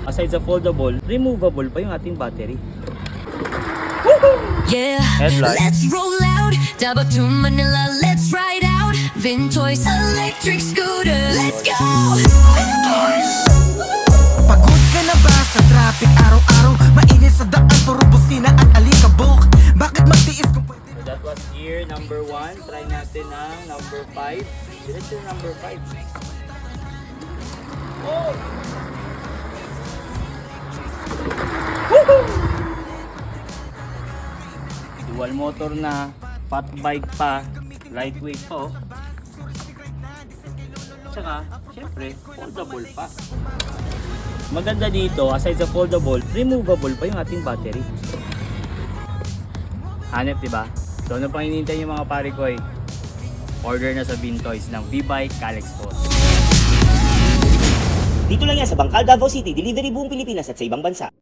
Aside sa foldable, removable pa yung ating battery. Yeah, Headlight. let's roll out. Double to Manila, let's ride out. Vintoys electric scooter, let's go. Pagod ka na ba sa traffic araw-araw? Mainit sa daan, puro busina at alikabok. Bakit magtiis kung pwede? So that was gear number 1. Try natin ang number 5. Diretso yung number 5. Oh! Dual motor na, fat bike pa, lightweight pa oh. Tsaka, syempre, foldable pa. Maganda dito, aside sa foldable, removable pa yung ating battery. Hanep, diba? So ano pang hinihintay yung mga pare ko order na sa Vintoys ng V-Bike Calyx Force. Dito lang yan sa Bangkal, Davao City, delivery buong Pilipinas at sa ibang bansa.